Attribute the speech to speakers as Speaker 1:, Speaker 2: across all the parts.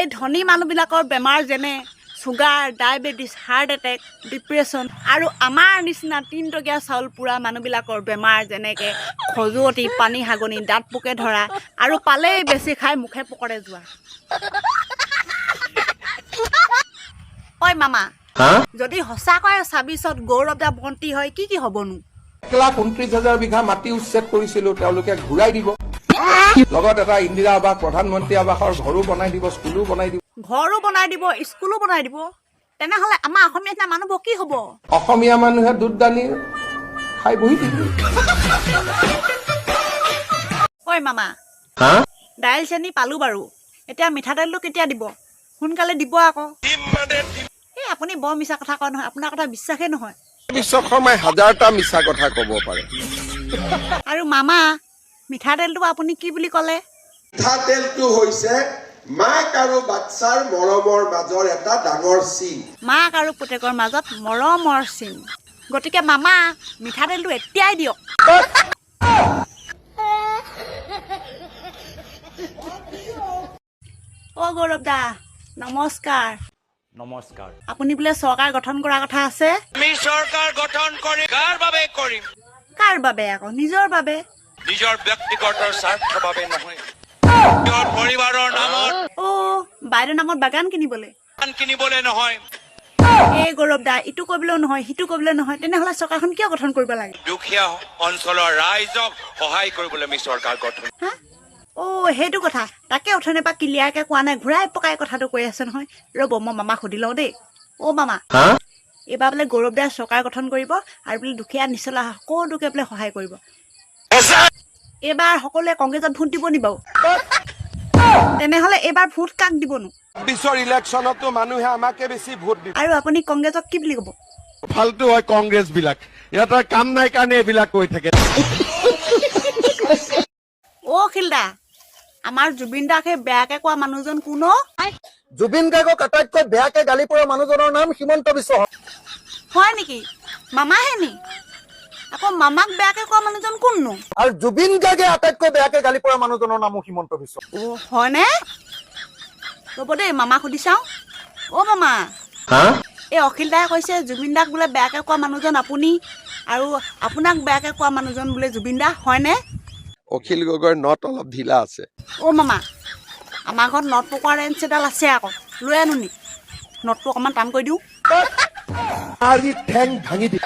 Speaker 1: এই ধনী মানুহবিলাকৰ বেমাৰ যেনে sugar, diabetes, heart attack, depression আৰু আমাৰ নিচিনা 3 টকীয়া চাউল পুৰা মানুহবিলাকৰ বেমাৰ যেনেকৈ খজুৱতি, পানী হাগনি, দাঁত পোকে ধৰা আৰু পালেই বেছি খাই মুখে পকৰে যোৱা। ঐ মামা, যদি সঁচাকৈ 26ত গৌৰৱ দা মন্ত্ৰী হয় কি কি হ'বনো?
Speaker 2: 1,29,000 বিঘা মাটি উচ্ছেদ কৰিছিলো, তেওঁলোকে ঘূৰাই দিব। লগত এটা ইন্দিৰা আৱাস, প্ৰধানমন্ত্ৰী আৱাসৰ ঘৰো বনাই দিব, স্কুলো বনাই দিব।
Speaker 1: ঘৰো বনাই দিব, স্কুলো বনাই দিব। তেনেহ'লে আমাৰ অসমীয়া মানুহবোৰ কি হ'ব?
Speaker 2: অসমীয়া মানুহে দুধ দালি খাই বহি থাকিব।
Speaker 1: ঐ মামা, দাইল চেনি পালো বাৰু, এতিয়া মিঠাতেলটো কেতিয়া দিব? সোনকালে দিব আকৌ। এই আপুনি বৰ মিছা কথা কয় নহয়, আপোনাৰ কথা বিশ্বাসেই নহয়।
Speaker 2: বিশ্ব শৰ্মাই 1000টা মিছা কথা ক'ব পাৰে।
Speaker 1: আৰু মামা, মিঠাতেলটো আপুনি কি বুলি ক'লে?
Speaker 3: মিঠাতেলটো হৈছে মাক আৰু বাচ্চাৰ মৰমৰ মাজৰ এটা ডাঙৰ চিন।
Speaker 1: মাক আৰু পুতেকৰ মাজত মৰমৰ চিন। গতিকে মামা, মিঠাতেলটো এতিয়াই দিয়ক। অ গৌৰৱ দা, নমস্কাৰ।
Speaker 4: নমস্কাৰ।
Speaker 1: আপুনি বোলে চৰকাৰ গঠন কৰাৰ কথা আছে?
Speaker 4: আমি চৰকাৰ গঠন কৰি কাৰ বাবে কৰিম?
Speaker 1: কাৰ বাবে আকৌ? নিজৰ বাবে।
Speaker 4: নিজৰ ব্যক্তিগত স্বাৰ্থৰ বাবে নহয়, নিজৰ পৰিবাৰৰ নামত
Speaker 1: অ বাইদেউৰ নামত বাগান কিনিবলৈ?
Speaker 4: কিনিবলৈ নহয়।
Speaker 1: এই গৌৰৱ দা, ইটো কৰিবলৈও নহয়, সিটো কৰিবলৈও নহয়, তেনেহ'লে চৰকাৰখন কিয় গঠন কৰিব লাগে?
Speaker 4: দুখীয়া অঞ্চলৰ ৰাইজক সহায় কৰিবলৈ আমি চৰকাৰ গঠন।
Speaker 1: হা? অ সেইটো কথা। তাকে অথনিৰ পৰা ক্লিয়াৰকে কোৱা নাই, ঘূৰাই পকাই কথাটো কৈ আছে নহয়। ৰ'ব, মই মামাক সুধি লওঁ দেই। অ মামা, এইবাৰ বোলে গৌৰৱ দাই চৰকাৰ গঠন কৰিব আৰু বোলে দুখীয়া নিচলা সকলোকে বোলে সহায় কৰিব। এইবাৰ সকলোৱে কংগ্ৰেছত ভোট দিব নি বাৰু? তেনেহ'লে এইবাৰ ভোট কাক দিবনো?
Speaker 2: পিছৰ ইলেকশ্যনতো মানুহে আমাকে বেছি ভোট দিব।
Speaker 1: আৰু আপুনি কংগ্ৰেছক কি বুলি ক'ব?
Speaker 2: ফাল্টু হয় কংগ্ৰেছ বিলাক, ইহঁতৰ কাম নাই কাৰণে এইবিলাক কৈ থাকে।
Speaker 1: অ খিলদা, আমাৰ জুবিন দাক সেই বেয়াকে কোৱা মানুহজন কোন?
Speaker 5: জুবিন গাৰ্গক আটাইতকৈ বেয়াকে গালি পৰা মানুহজনৰ নাম হিমন্ত বিশ্ব।
Speaker 1: হয় নেকি? মামাহে নি? আকৌ মামাক বেয়াকে কোৱা মানুহজন কোননো?
Speaker 5: আৰু জুবিন গাৰ্গে আটাইতকৈ বেয়াকে গালি পৰা মানুহজনৰ নামো হিমন্ত বিশ্ব।
Speaker 1: অ হয়নে? ৰ'ব দেই, মামাক সুধি চাওঁ। অ মামা, এই অখিল দাই কৈছে জুবিন দাক বোলে বেয়াকে কোৱা মানুহজন আপুনি, আৰু আপোনাক বেয়াকে কোৱা মানুহজন বোলে জুবিন দা, হয়নে?
Speaker 2: অখিল গগৈৰ নট অলপ ঢিলা আছে।
Speaker 1: অ মামা, আমাৰ ঘৰত নট পকোৱা ৰেঞ্চ এডাল আছে আকৌ, লৈ আনো নি? নটটো অকণমান টান কৰি দিওঁ।
Speaker 5: আজি ঠেং ভাঙি দি।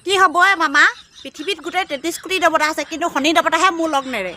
Speaker 1: কি হ'ব মামা? পৃথিৱীত গোটেই 33 কোটি দেৱতা আছে, কিন্তু শনি দেৱতাহে মোৰ লগ নেৰে।